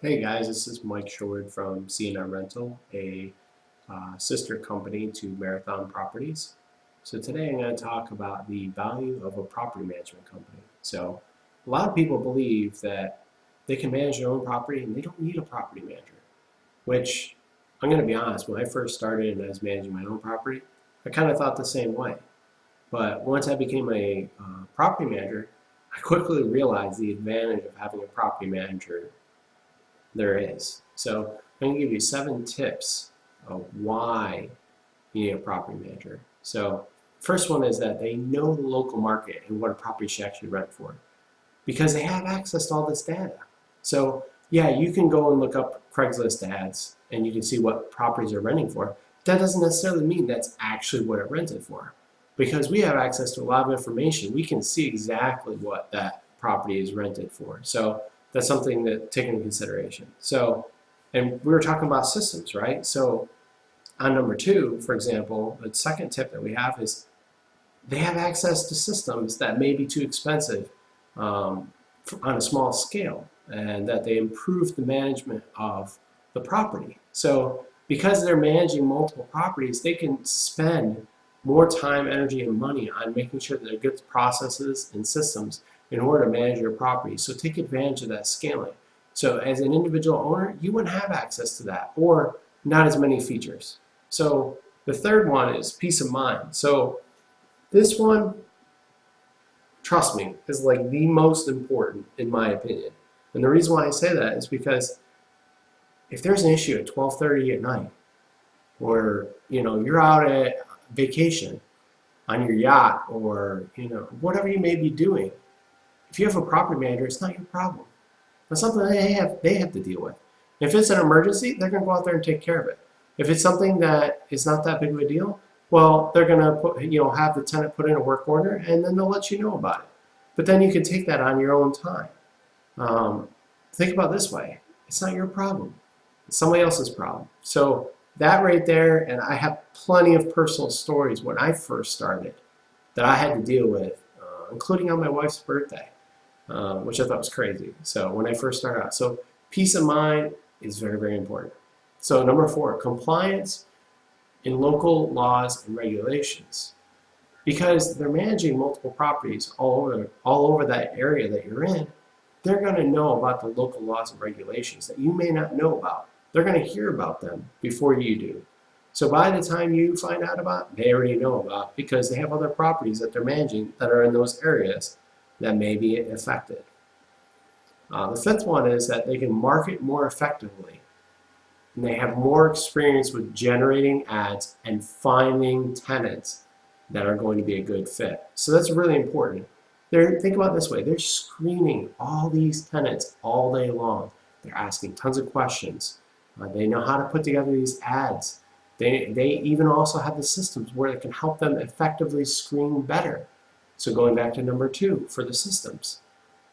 Hey guys, this is Mike Short from C&R Rental, a sister company to Marathon Properties. So today I'm going to talk about the value of a property management company. So a lot of people believe that they can manage their own property and they don't need a property manager, which I'm going to be honest, when I first started and I was managing my own property, I kind of thought the same way. But once I became a property manager, I quickly realized the advantage of having a property manager there is. So I'm going to give you 7 tips of why you need a property manager. So first one is that they know the local market and what a property should actually rent for because they have access to all this data. So yeah, you can go and look up Craigslist ads and you can see what properties are renting for. That doesn't necessarily mean that's actually what it rented for. Because we have access to a lot of information, we can see exactly what that property is rented for. So that's something to take into consideration. So, and we were talking about systems, right? So on number 2, for example, the second tip that we have is they have access to systems that may be too expensive on a small scale, and that they improve the management of the property. So because they're managing multiple properties, they can spend more time, energy, and money on making sure that there are good processes and systems in order to manage your property. So take advantage of that scaling. So as an individual owner, you wouldn't have access to that or not as many features. So the third one is peace of mind. So this one, trust me, is like the most important in my opinion. And the reason why I say that is because if there's an issue at 12:30 at night, or you're out at vacation on your yacht, or whatever you may be doing, if you have a property manager, it's not your problem. That's something they have to deal with. If it's an emergency, they're going to go out there and take care of it. If it's something that is not that big of a deal, well, they're going to have the tenant put in a work order, and then they'll let you know about it. But then you can take that on your own time. Think about it this way: it's not your problem; it's somebody else's problem. So that right there, and I have plenty of personal stories when I first started that I had to deal with, including on my wife's birthday, which I thought was crazy. So when I first started out, so peace of mind is very, very important. So number 4, compliance in local laws and regulations. Because they're managing multiple properties all over that area that you're in, they're going to know about the local laws and regulations that you may not know about. They're going to hear about them before you do. So by the time you find out about, they already know about, because they have other properties that they're managing that are in those areas that may be affected. The 5th one is that they can market more effectively. And they have more experience with generating ads and finding tenants that are going to be a good fit. So that's really important. Think about it this way: they're screening all these tenants all day long. They're asking tons of questions. They know how to put together these ads. They even also have the systems where it can help them effectively screen better. So going back to number 2 for the systems.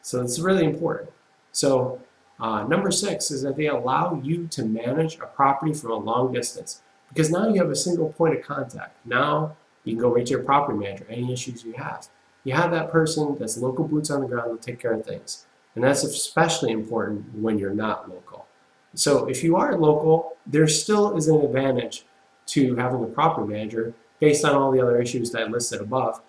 So it's really important. So number 6 is that they allow you to manage a property from a long distance, because now you have a single point of contact. Now you can go right to your property manager, any issues you have. You have that person that's local, boots on the ground, to take care of things. And that's especially important when you're not local. So if you are local, there still is an advantage to having a property manager based on all the other issues that I listed above.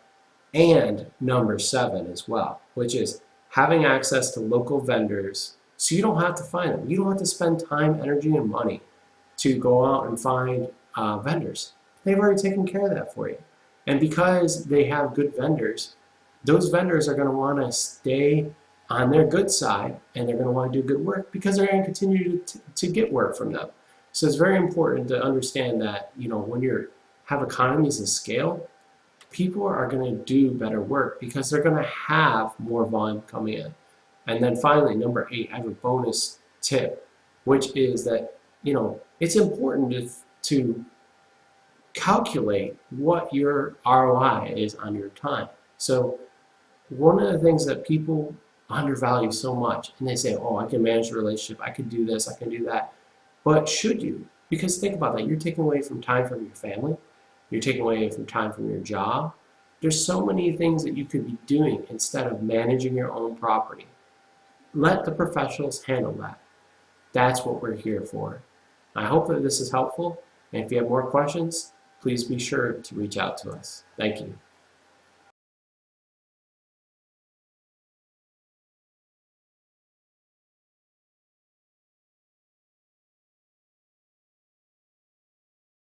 And number 7 as well, which is having access to local vendors so you don't have to find them. You don't have to spend time, energy, and money to go out and find vendors. They've already taken care of that for you. And because they have good vendors, those vendors are going to want to stay on their good side, and they're going to want to do good work because they're going to continue to get work from them. So it's very important to understand that when you have economies of scale, people are going to do better work because they're going to have more volume coming in. And then finally, number 8, I have a bonus tip, which is that it's important to calculate what your ROI is on your time. So one of the things that people undervalue so much, and they say, oh, I can manage a relationship, I can do this, I can do that. But should you? Because think about that, you're taking away from time from your family, you're taking away from time from your job. There's so many things that you could be doing instead of managing your own property. Let the professionals handle that. That's what we're here for. I hope that this is helpful, and if you have more questions, please be sure to reach out to us. Thank you.